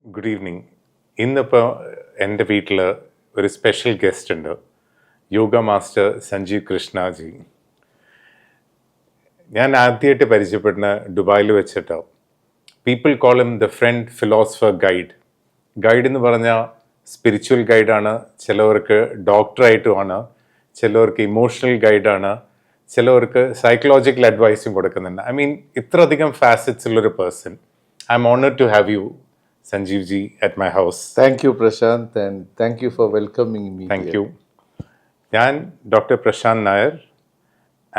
Good evening. ഇന്നിപ്പോൾ എൻ്റെ വീട്ടിൽ ഒരു സ്പെഷ്യൽ ഗസ്റ്റ് ഉണ്ട്, യോഗ മാസ്റ്റർ സഞ്ജീവ് കൃഷ്ണജി. ഞാൻ ആദ്യമായിട്ട് പരിചയപ്പെടുന്ന ദുബായിൽ വെച്ചിട്ട്. People call him the front philosopher guide. Guide എന്ന് പറഞ്ഞാൽ സ്പിരിച്വൽ ഗൈഡാണ്, ചിലവർക്ക് ഡോക്ടറായിട്ടുമാണ്, ചിലവർക്ക് ഇമോഷണൽ ഗൈഡാണ്, ചിലവർക്ക് സൈക്കോളജിക്കൽ അഡ്വൈസും കൊടുക്കുന്നുണ്ട്. ഐ മീൻ ഇത്രയധികം ഫാസറ്റ്സ് ഉള്ളൊരു person. I'm honoured to have you Sanjeev ji at my house. Thank you, Prashanth, and thank you for welcoming me. Thank you. ഞാൻ doctor Prashanth Nair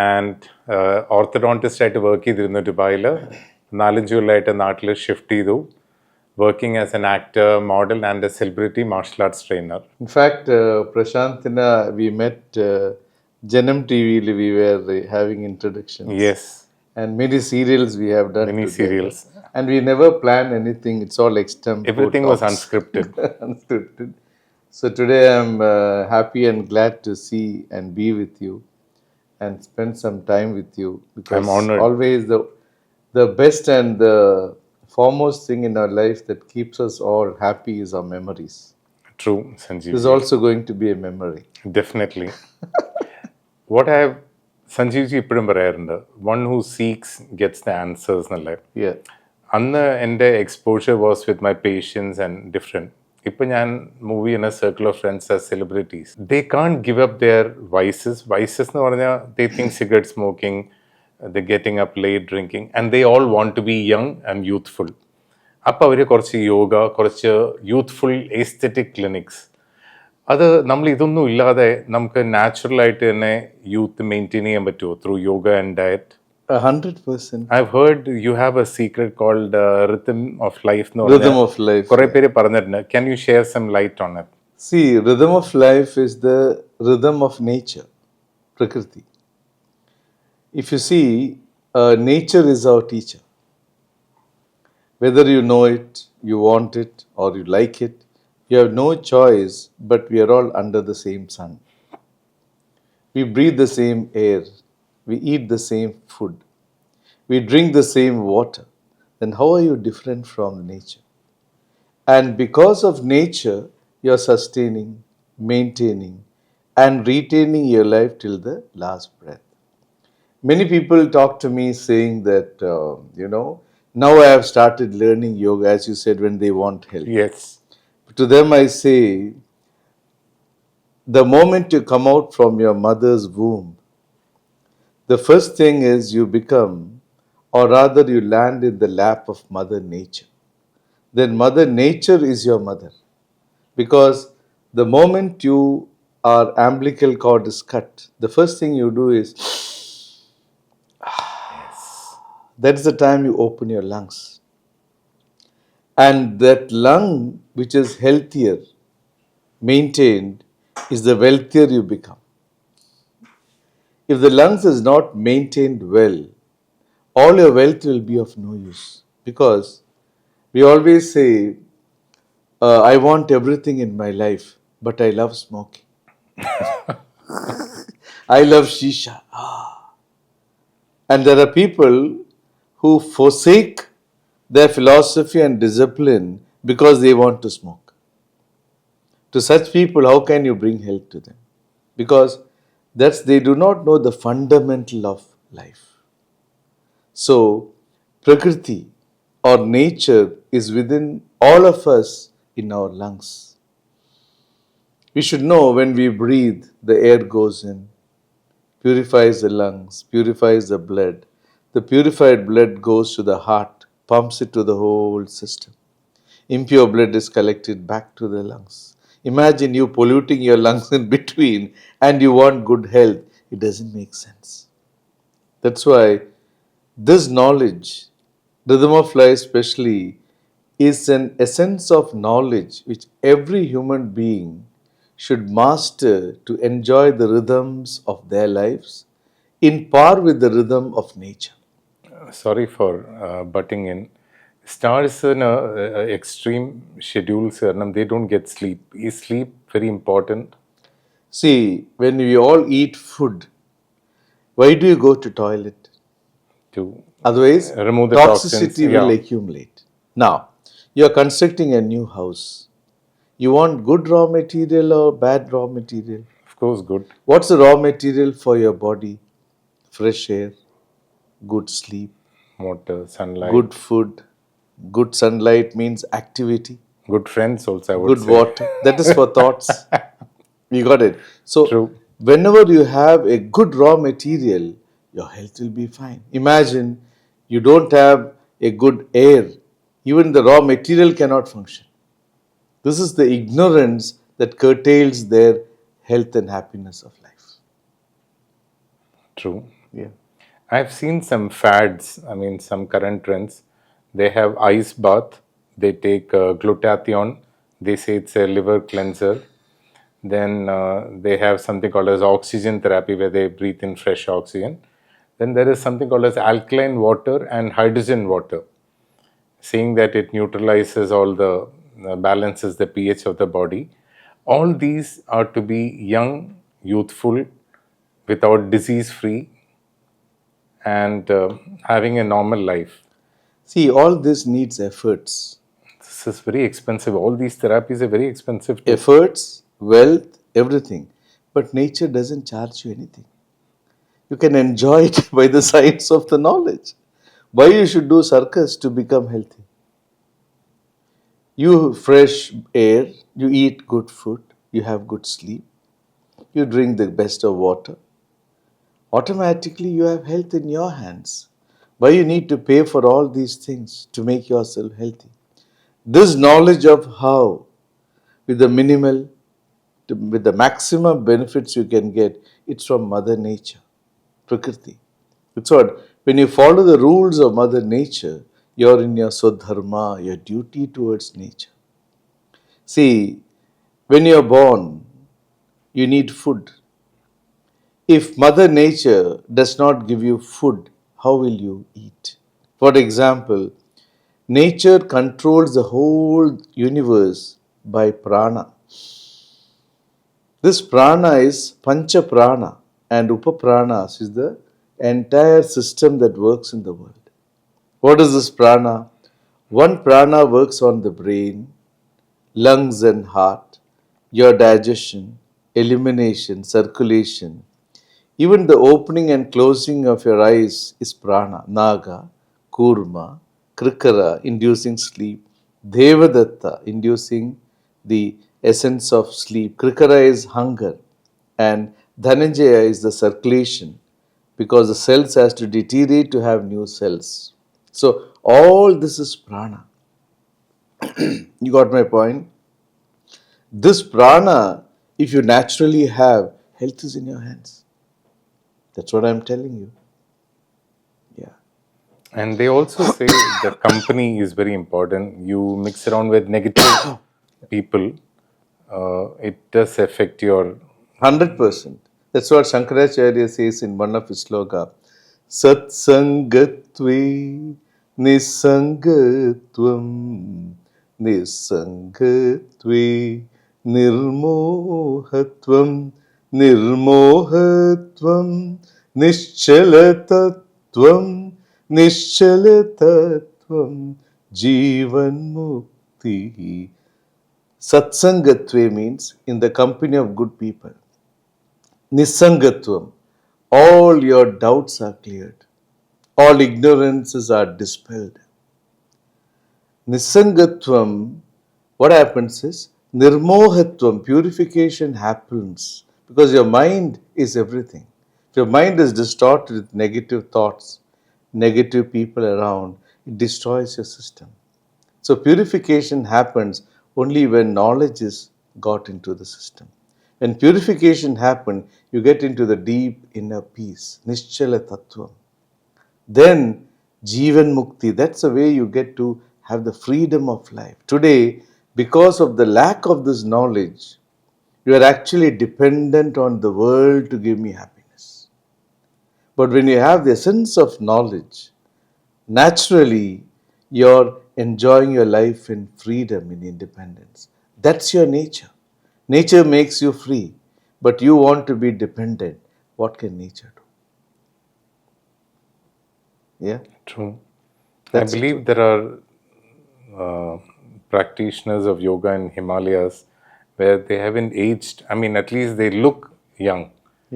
and orthodontist work ചെയ്തിരുന്നു ദുബായിൽ. 4-5 കൊല്ലമായിട്ട് നാട്ടിൽ shift ചെയ്തു. Working as an actor, model and a celebrity martial arts trainer. In fact, Prashanth, we met Janam TV. We were having introductions. Yes. And many serials we have done. Many together. serials. And we never planned anything. It's all extempo. Everything was talks. unscripted. Unscripted. So today I'm happy and glad to see and be with you and spend some time with you. Because I'm honored. Always the best and the foremost thing in our life that keeps us all happy is our memories. True, Sanjeev. This is also going to be a memory. Definitely. What I have, Sanjeev ji ഇപ്പോഴും പറയാറുണ്ട്, one who seeks gets the answers എന്നല്ലേ. Yeah. അന്ന് എൻ്റെ exposure was with my patients and different. ഇപ്പം ഞാൻ move ചെയ്യുന്ന circle of friends as celebrities. They can't give up their vices എന്ന് പറഞ്ഞാൽ they think cigarette smoking, the getting up late drinking, and they all want to be young and youthful. അപ്പോൾ അവർ കുറച്ച് യോഗ, കുറച്ച് youthful aesthetic clinics. അത് നമ്മൾ ഇതൊന്നും ഇല്ലാതെ നമുക്ക് നാച്ചുറലായിട്ട് തന്നെ യൂത്ത് മെയിൻറ്റെയിൻ ചെയ്യാൻ പറ്റുമോ through yoga and diet? 100%. I've heard you have a secret called rhythm of life. Rhythm of life. കുറേ പേര് പറഞ്ഞിട്ടുണ്ട്. Can you share some light on it? See, rhythm of life is the rhythm of nature, Prakriti. If you see, nature is our teacher. Whether you know it, you want it, or you like it, you have no choice, but we are all under the same sun. We breathe the same air. We eat the same food. We drink the same water. Then how are you different from nature? And because of nature, you are sustaining, maintaining, and retaining your life till the last breath. Many people talk to me saying that, now I have started learning yoga, as you said, when they want help. Yes. But to them I say, the moment you come out from your mother's womb, the first thing is you become, or rather you land in the lap of Mother Nature. Then Mother Nature is your mother. Because the moment our umbilical cord is cut, the first thing you do is, that's the time you open your lungs. And that lung, which is healthier, maintained, is the wealthier you become. If the lungs is not maintained well, all your wealth will be of no use. Because we always say, I want everything in my life, but I love smoking. I love shisha. And there are people who forsake their philosophy and discipline because they want to smoke. To such people, how can you bring health to them? Because they do not know the fundamental of life. So, Prakriti or nature is within all of us in our lungs. We should know when we breathe, the air goes in, purifies the lungs, purifies the blood. The purified blood goes to the heart, pumps it to the whole system. Impure blood is collected back to the lungs. Imagine you polluting your lungs in between and you want good health. It doesn't make sense. That's why this knowledge, rhythm of life especially, is an essence of knowledge which every human being should master to enjoy the rhythms of their lives in par with the rhythm of nature. Sorry for butting in. Stars in extreme schedules, they don't get sleep. Is sleep very important? See, when we all eat food, why do you go to toilet? To Otherwise, remove the toxicity toxins, will yeah. accumulate. Now, You are constructing a new house. You want good raw material or bad raw material? Of course, good. What's the raw material for your body? Fresh air, good sleep, Water, sunlight, good food. Good sunlight means activity. good friends also, I would Good say. water. That is for thoughts. You got it. So, True. whenever you have a good raw material, your health will be fine. Imagine you don't have a good air, even the raw material cannot function. This is the ignorance that curtails their health and happiness of life. True. Yeah. I've seen some fads, I mean, some current trends. They have ice bath, they take glutathione, they say it's a liver cleanser. Then they have something called as oxygen therapy where they breathe in fresh oxygen. Then there is something called as alkaline water and hydrogen water, saying that it neutralizes all the balances the pH of the body. All these are to be young, youthful, without disease free, and having a normal life. See, all this needs efforts. This is very expensive. All these therapies are very expensive too. Efforts, wealth, everything. But nature doesn't charge you anything. You can enjoy it by the science of the knowledge. Why you should do circus to become healthy? You fresh air, you eat good food, you have good sleep, you drink the best of water. Automatically you have health in your hands. Why you need to pay for all these things to make yourself healthy? This knowledge of how, with the minimal, with the maximum benefits you can get, it's from Mother Nature, Prakriti. It's what, when you follow the rules of Mother Nature, you're in your Swadharma, your duty towards nature. See, when you're born, you need food. If Mother Nature does not give you food, how will you eat? For example, nature controls the whole universe by prana. This prana is pancha prana and upapranas is the entire system that works in the world. What is this prana? One prana works on the brain, lungs and heart, your digestion, elimination, circulation. Even the opening and closing of your eyes is prana, naga, kurma, krikara, inducing sleep, devadatta, inducing the essence of sleep. Krikara is hunger, and dhananjaya is the circulation, because the cells has to deteriorate to have new cells. So all this is prana. You got my point? This prana, if you naturally have, health is in your hands. That's what I'm telling you. Yeah. And they also say the company is very important. You mix around with negative people, it does affect your. 100%. That's what Shankaracharya says in one of his sloka. Sat sangatve nisangatvam nisangatve nirmohatvam nirmohatvam nischalatatvam nischalatatvam jivan mukti. Satsangatve means in the company of good people. Nisangatvam, all your doubts are cleared, all ignorances are dispelled. Nisangatvam, what happens is nirmohatvam, purification happens because your mind is everything. If your mind is distorted with negative thoughts, negative people around, it destroys your system. So purification happens only when knowledge is got into the system. When purification happens, you get into the deep inner peace, Nischala Tattvam. Then Jivan Mukti, that's the way you get to have the freedom of life. Today, because of the lack of this knowledge, you are actually dependent on the world to give me happiness. But when you have the essence of knowledge, naturally you're enjoying your life in freedom, in independence. That's your nature. Nature makes you free, but you want to be dependent. What can nature do? Yeah, True. I that's the believe truth. there are practitioners of yoga in Himalayas where they haven't aged. I mean, at least they look young.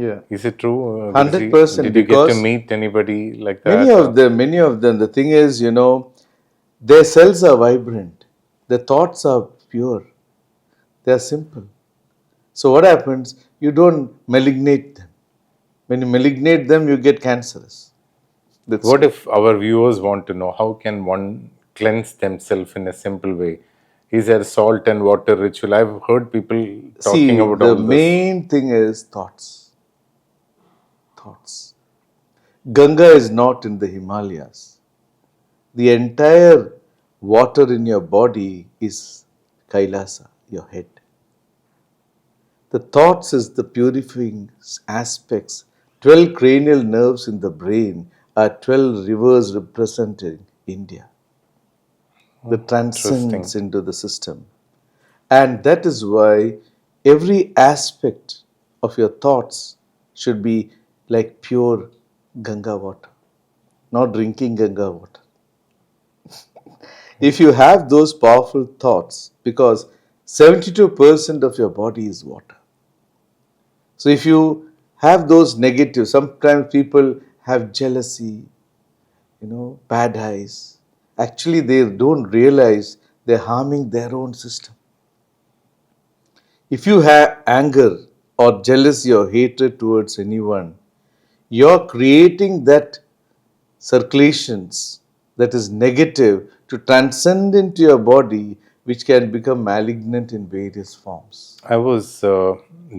Yeah. Is it true, Guruji? 100%, Did you get to because meet anybody like many that? of them, the thing is, their cells are vibrant, their thoughts are pure, they are simple. So what happens? You don't malignate them. When you malignate them, you get cancerous. That's What all. if our viewers want to know how can one cleanse themselves in a simple way? Is there salt and water ritual? I've heard people talking See, about the all this. main thing is thoughts. Thoughts. Ganga is not in the Himalayas. The entire water in your body is Kailasa, your head. The thoughts is the purifying aspects. 12 cranial nerves in the brain are 12 rivers representing India. That Interesting. transcends into the system. And that is why every aspect of your thoughts should be like pure Ganga water, not drinking Ganga water. If you have those powerful thoughts, because 72% of your body is water. So if you have those negative, sometimes people have jealousy, bad eyes. Actually, they don't realize they're harming their own system. If you have anger or jealousy or hatred towards anyone, you're creating that circulations that is negative to transcend into your body, which can become malignant in various forms. I was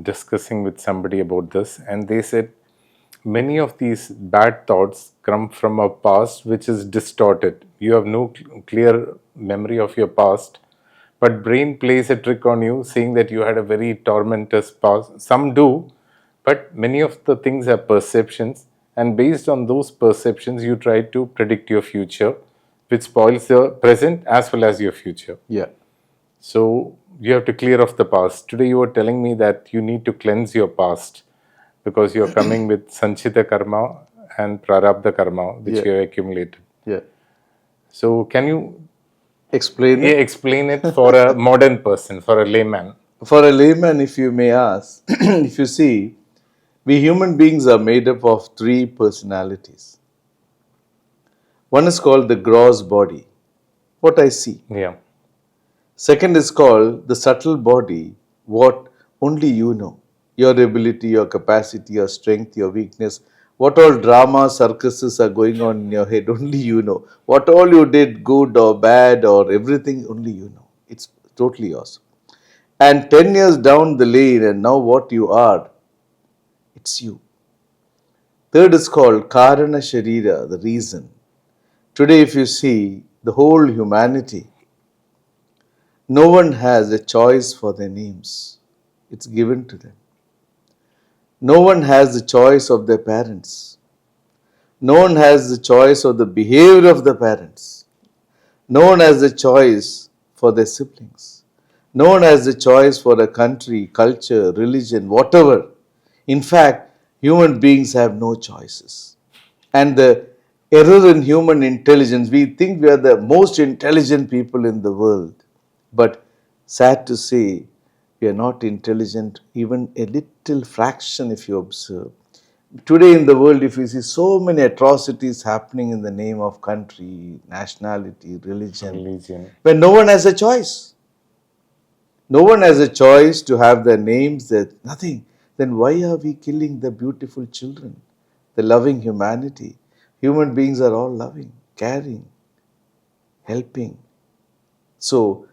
discussing with somebody about this, and they said many of these bad thoughts come from a past which is distorted. You have no clear memory of your past, but brain plays a trick on you, saying that you had a very tormentous past. Some do, but many of the things are perceptions, and based on those perceptions, you try to predict your future, which spoils the present as well as your future. Yeah. So you have to clear off the past. Today you were telling me that you need to cleanse your past because you're coming with Sanchita karma and Prarabdha karma, which Yeah. you have accumulated. Yeah. So can you Explain it. explain it for a modern person, for a layman? For a layman, if you may ask, if you see, we human beings are made up of three personalities. One is called the gross body, what I see. Yeah. Second is called the subtle body, what only you know. Your ability, your capacity, your strength, your weakness, what all drama, circuses are going on in your head, only you know. What all you did, good or bad or everything, only you know. It's totally yours. And 10 years down the lane, and now what you are, it's you. Third is called Karana Sharira, the reason. Today, if you see the whole humanity, no one has a choice for their names. It's given to them. No one has the choice of their parents. No one has the choice of the behavior of the parents. No one has the choice for their siblings. No one has the choice for a country, culture, religion, whatever. In fact, human beings have no choices. And the error in human intelligence, we think we are the most intelligent people in the world. But sad to say, we are not intelligent, even a little fraction if you observe. Today in the world, if you see so many atrocities happening in the name of country, nationality, religion, Religion. when no one has a choice. No one has a choice to have their names, nothing. Then why are we killing the beautiful children, the loving humanity? Human beings are all loving, caring, helping. So,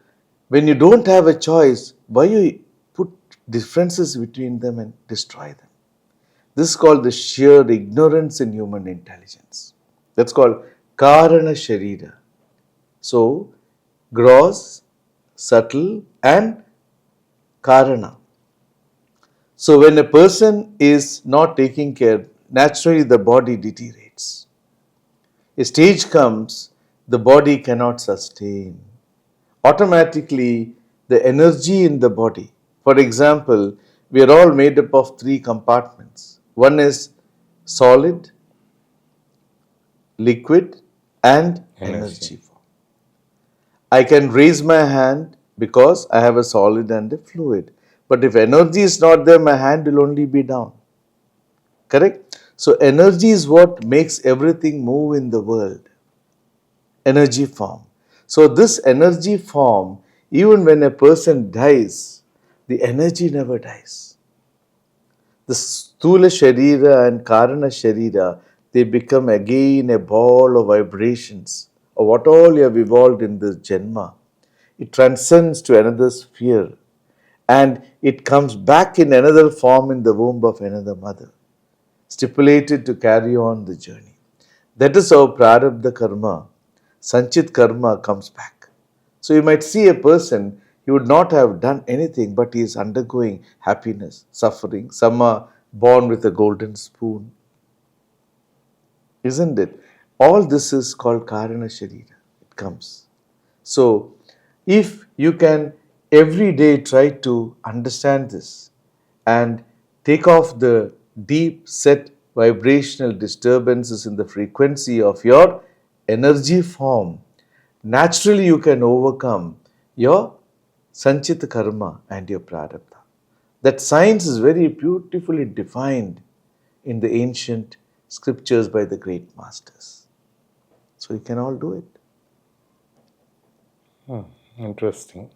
when you don't have a choice, why you put differences between them and destroy them? This is called the sheer ignorance in human intelligence. That's called Karana Sharira. So, gross, subtle, and Karana. So, when a person is not taking care, naturally the body deteriorates. A stage comes, the body cannot sustain. Automatically, the energy in the body, for example, we are all made up of three compartments. One is solid, liquid, and Energy. energy form. I can raise my hand because I have a solid and a fluid. But if energy is not there, my hand will only be down. Correct? So, energy is what makes everything move in the world. Energy form. So, this energy form, even when a person dies, the energy never dies. The Sthula Sharira and Karana Sharira, they become again a ball of vibrations of what all you have evolved in this Janma. It transcends to another sphere and it comes back in another form in the womb of another mother, stipulated to carry on the journey. That is how Prarabdha Karma, Sanchit Karma comes back. So you might see a person, he would not have done anything, but he is undergoing happiness, suffering. Some are born with a golden spoon, isn't it? All this is called Karana Sharira. It comes. So, if you can every day try to understand this and take off the deep set vibrational disturbances in the frequency of your energy form, naturally you can overcome your Sanchita Karma and your Prarabdha. That science is very beautifully defined in the ancient scriptures by the great masters. So you can all do it. Interesting.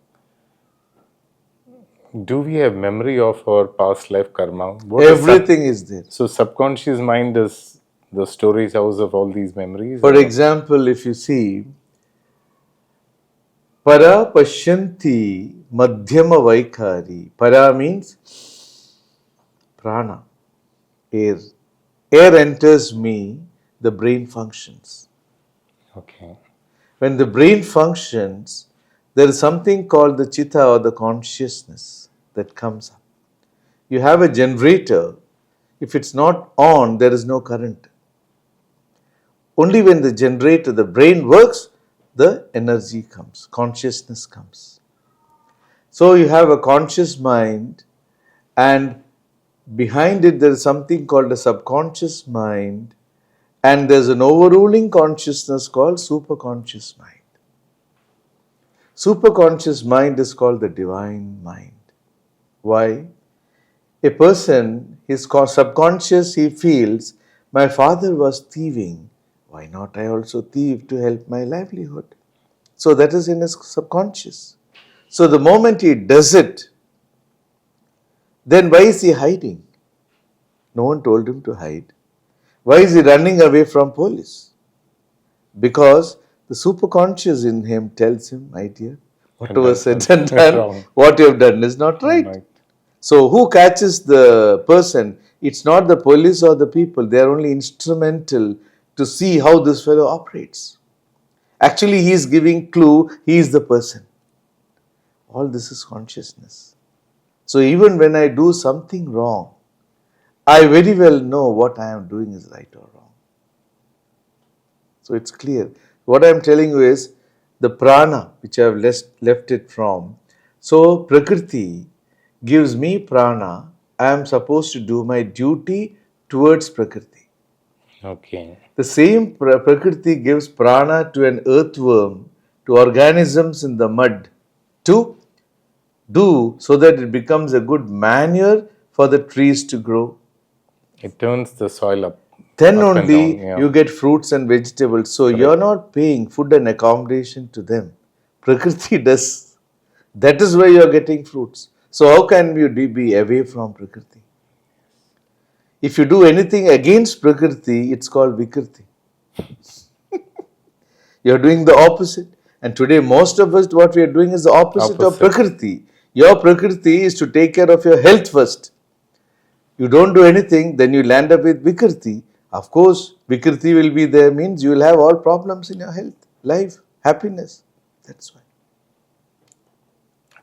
Do we have memory of our past life karma? What is Everything is there. so subconscious mind is the storage house of all these memories? For or- example, if you see, para pashyanti madhyama vaikari. Para means prana, air. Air enters me, the brain functions. Okay. When the brain functions, there is something called the chitta or the consciousness that comes up. You have a generator, if it's not on, there is no current. Only when the generator, the brain works, the energy comes, consciousness comes. So you have a conscious mind, and behind it there is something called a subconscious mind, and there's an overruling consciousness called superconscious mind. Superconscious mind is called the divine mind. Why? A person, his subconscious, he feels, my father was thieving. Why not I also thieve to help my livelihood? So that is in his subconscious. So the moment he does it, then why is he hiding? No one told him to hide. Why is he running away from police? Because the superconscious in him tells him, my dear, whatever That's said and done, wrong. what you have done is not right. Right. So who catches the person? It's not the police or the people. They are only instrumental to see how this fellow operates. Actually, he is giving clue, he is the person. All this is consciousness. So even when I do something wrong, I very well know what I am doing is right or wrong. So it's clear. What I am telling you is the prana which I have left it from. So Prakriti gives me prana. I am supposed to do my duty towards Prakriti. Okay. The same Prakriti gives prana to an earthworm, to organisms in the mud, to do so that it becomes a good manure for the trees to grow. It turns the soil up. Then Up and only down, yeah. you get fruits and vegetables. So you're not paying food and accommodation to them. Prakriti does. That is why you're getting fruits. So how can you be away from Prakriti? If you do anything against Prakriti, it's called Vikriti. You're doing the opposite. And today, most of us, what we are doing is the opposite of Opposite. Prakriti. Your Prakriti is to take care of your health first. You don't do anything, then you land up with Vikriti. Of course, Vikriti will be there, means you will have all problems in your health, life, happiness. That's why.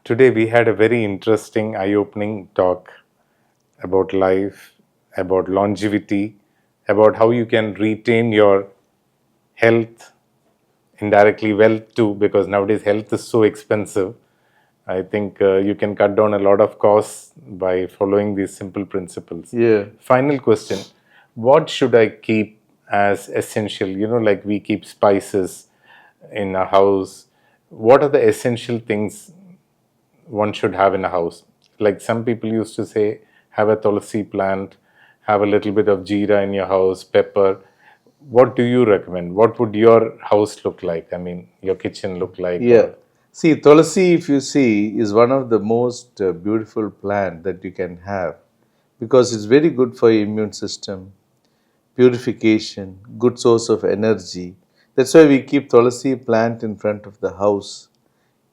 Today we had a very interesting, eye-opening talk about life, about longevity, about how you can retain your health, indirectly wealth too, because nowadays health is so expensive. I think you can cut down a lot of costs by following these simple principles. Yeah. Final question. What should I keep as essential? Like we keep spices in a house, what are the essential things one should have in a house? Like some people used to say, have a tulsi plant, have a little bit of jeera in your house, pepper. What do you recommend? What would your house look like? I mean, your kitchen look like, Yeah. or See, tulsi, if you see, is one of the most beautiful plant that you can have because it's very good for your immune system, purification, good source of energy. That's why we keep tulsi plant in front of the house.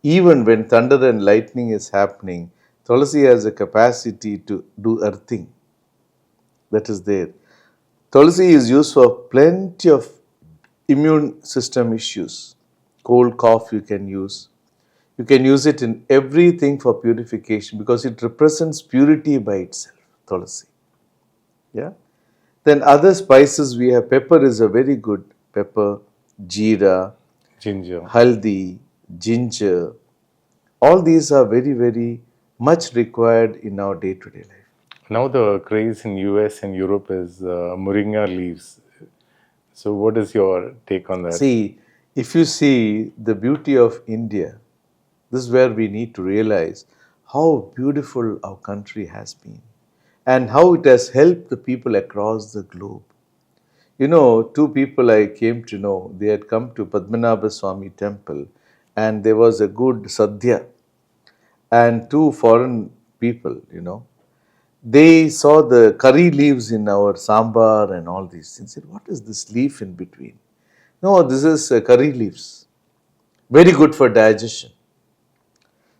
Even when thunder and lightning is happening, tulsi has a capacity to do earthing. That is there. Tulsi is used for plenty of immune system issues. Cold, cough, you can use. You can use it in everything for purification because it represents purity by itself, tulsi. Yeah. Then other spices we have, pepper is a very good pepper, jeera, ginger? haldi, ginger. All these are very, very much required in our day-to-day life. Now the craze in US and Europe is moringa leaves. So what is your take on that? See, if you see the beauty of India, this is where we need to realize how beautiful our country has been and how it has helped the people across the globe. You know, two people I came to know, they had come to Padmanabha Swami temple and there was a good sadhya and two foreign people, they saw the curry leaves in our sambar and all these things. Said, what is this leaf in between? No, this is curry leaves. Very good for digestion.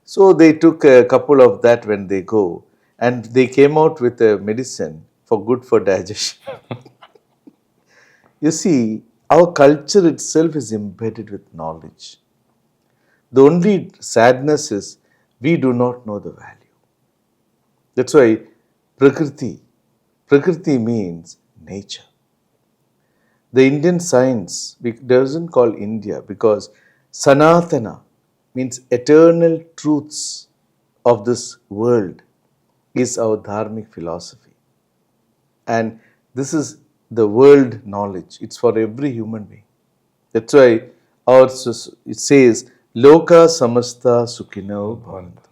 So they took a couple of that when they go and they came out with a medicine for good for digestion. You see, our culture itself is embedded with knowledge. The only sadness is we do not know the value. That's why Prakriti means nature. The Indian science doesn't call India because Sanatana means eternal truths of this world is our dharmic philosophy. And this is the world knowledge. It's for every human being. That's why it says, Loka samasta sukhino bhavantu.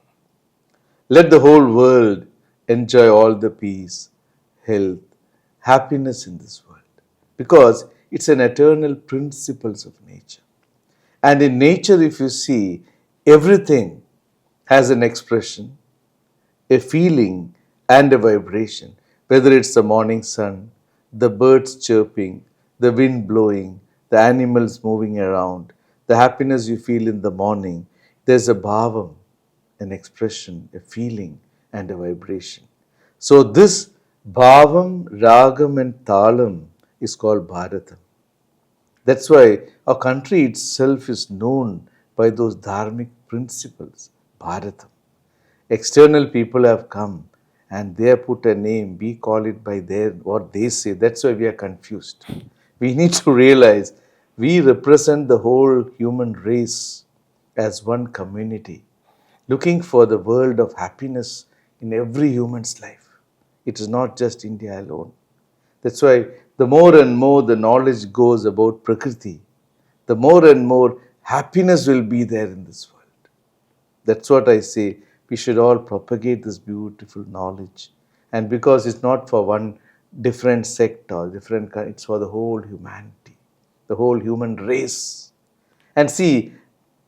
Let the whole world enjoy all the peace, health, happiness in this world. Because it's an eternal principles of nature. And in nature, if you see, everything has an expression, a feeling, and a vibration. Whether it's the morning sun, the birds chirping, the wind blowing, the animals moving around, the happiness you feel in the morning, there's a bhavam, an expression, a feeling, and a vibration. So this bhavam, ragam, and talam is called Bharatam. That's why our country itself is known by those dharmic principles, Bharatam. External people have come and they have put a name, we call it by their what they say. That's why we are confused. We need to realize we represent the whole human race as one community, looking for the world of happiness in every human's life. It is not just India alone. That's why the more and more the knowledge goes about Prakriti, the more and more happiness will be there in this world. That's what I say. We should all propagate this beautiful knowledge. And because it's not for one different sect or different, it's for the whole humanity, the whole human race. And see,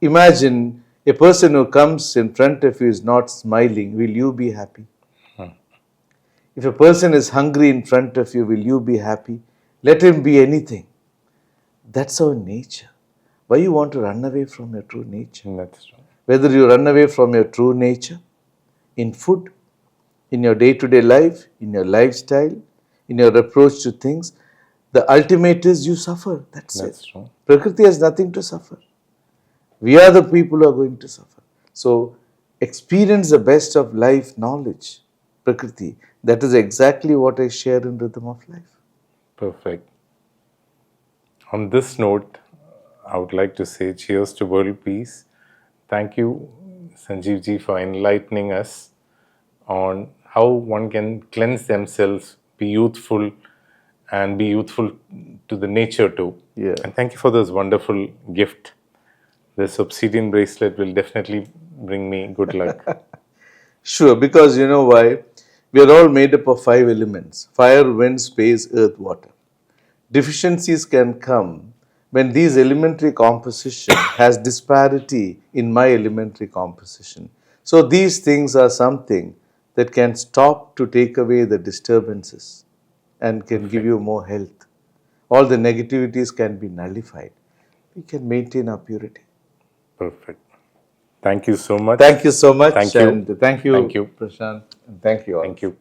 imagine a person who comes in front of you is not smiling. Will you be happy? If a person is hungry in front of you, will you be happy? Let him be anything. That's our nature. Why you want to run away from your true nature? That's true. Whether you run away from your true nature in food, in your day-to-day life, in your lifestyle, in your approach to things, the ultimate is you suffer. That's it. That's true. Prakriti has nothing to suffer. We are the people who are going to suffer. So experience the best of life knowledge, Prakriti. That is exactly what I share in Rhythm of Life. Perfect. On this note, I would like to say cheers to world peace. Thank you, Sanjeev ji, for enlightening us on how one can cleanse themselves, be youthful, and be youthful to the nature too. Yeah. And thank you for this wonderful gift. This obsidian bracelet will definitely bring me good luck. Sure, because you know why? We are all made up of 5 elements: fire, wind, space, earth, water. Deficiencies can come when these elementary composition has disparity in my elementary composition. So these things are something that can stop to take away the disturbances and can give Perfect. you more health. All the negativities can be nullified. We can maintain our purity. Perfect. Thank you so much. Thank you so much, Thank you. and thank Thank you, you. Prashant, and thank you all. Thank you.